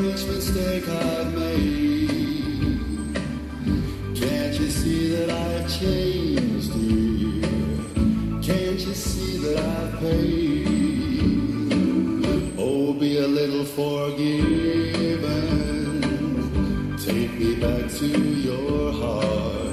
each mistake I've made. Can't you see that I've changed, dear? Can't you see that I've paid? Oh, be a little forgiven. Take me back to your heart.